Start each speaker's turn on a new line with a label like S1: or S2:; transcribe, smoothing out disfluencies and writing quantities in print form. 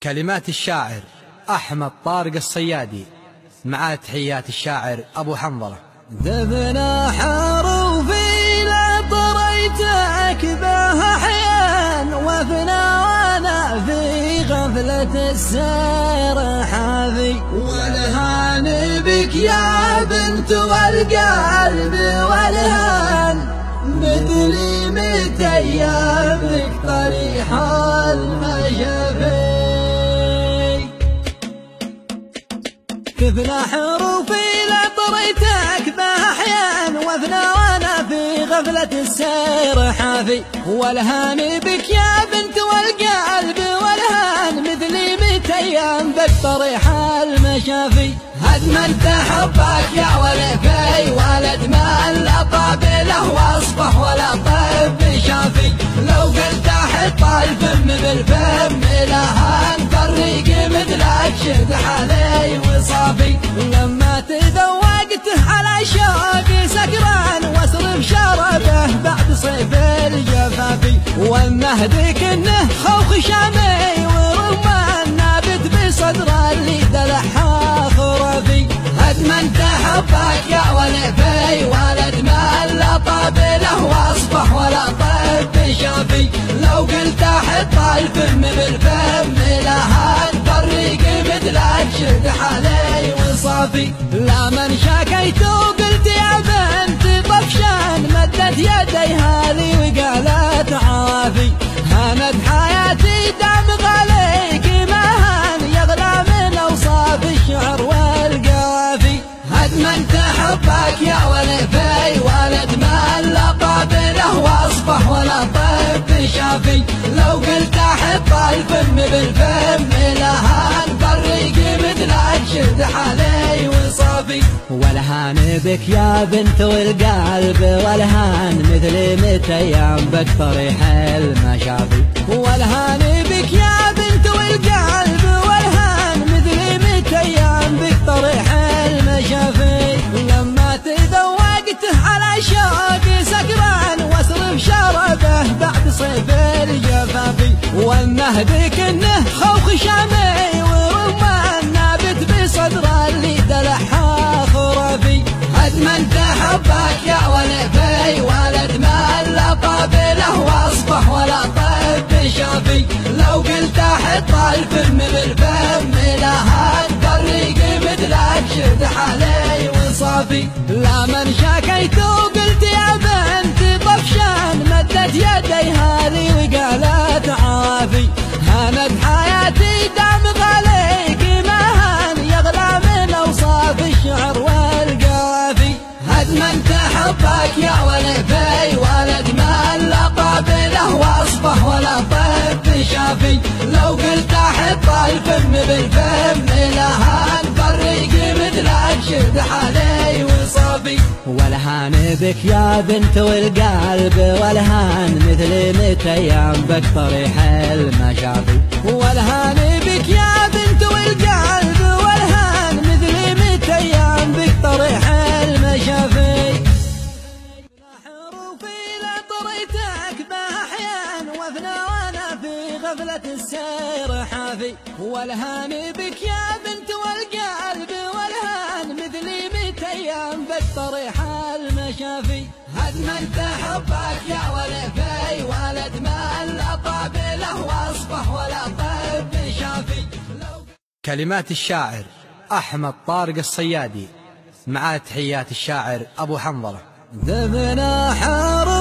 S1: كلمات الشاعر أحمد طارق الصيادي مع تحيات الشاعر أبو حنظلة.
S2: ذبنا حروفي لا طريتك بها حيان وفنا وانا في غفلة السير حافي والهان بك يا بنت والقلب والهان مثلي متى ايامك طريح المشافي كفنا حروفي لا طريتك بها احيان وفنا وانا في غفلة السير حافي والهان بك يا بنت والقلب والهان مثلي متى ايام بك طريح المشافي هدما تحبك يا ولفي ولد ما لا طابله واصبح ولا طب شافي لو قلت حط الفم بالفم لهان طريق مثلك شد علي وصافي لما تذوقته على شوقي سكران واصرف شربه بعد صيف الجفافي والمهدك انه خوخ شامي ورمان نابت بصدر اللي دلحها خرافي هدما تحبك يا ولفي ولد ما لا طابله واصبح ولا طب شافي لو قلت حط الفم بالفم لهان طريق مثلك شد علي وصافي لا من شكيت وقلت يا بنت طفشان مدت يديها لي وقالت عافي هانت حياتي دام غاليك ما هان يغلى من اوصاف الشعر والقافي هدما تحبك يا ولفي ولد ما لا طابله واصبح ولا طب شافي لو قلت حط الفم بالفم لهان طريق مثلك شد علي وصافي والهان بك يا بنت والقلب والهان مثل متى ايام بك طريح المشافي والهان بك يا بنت والقلب والهان مثل متى ايام بك طريح المشافي لما تذوقته على شوقي سكران واصرف شربه بعد صيف الجفافي والمهدك انه خوخ شامي ورمان نابت بصدر اللي دلحها خرافي هدما تحبك يا ولفي ولد ما لا طابله واصبح ولا طب شافي لو قلت حط الفم بالفم لهان طريق مثلك شد علي وصافي لا من شكيت وقلت يا بنت طفشان مدت يديها لي وقالت عافي هانت حياتي دام غاليك ما هان يغلى من اوصاف الشعر والقافي هدما تحبك يا ولفي ولد ما لا طابله واصبح ولا طب شافي لو قلت حط الفم بالفم لهان طريق مثلك شد علي وصافي والهان بك يا بنت والقلب والهان مثل متى ايام بك طريح المشافي والهان بك يا بنت والقلب والهان مثل متى ايام بك طريح المشافي حروفي لا طريتك بها احيان وفنا وانا في غفلة السير حافي والهان بك يا بنت والقلب والهان مثلي متى ايام بك طريح المشافي هدما تحبك يا ولفي ولد ما لا طابله واصبح ولا طب شافي
S1: كلمات الشاعر أحمد طارق الصيادي مع تحيات الشاعر أبو حنظلة.
S2: ذبنا حروفي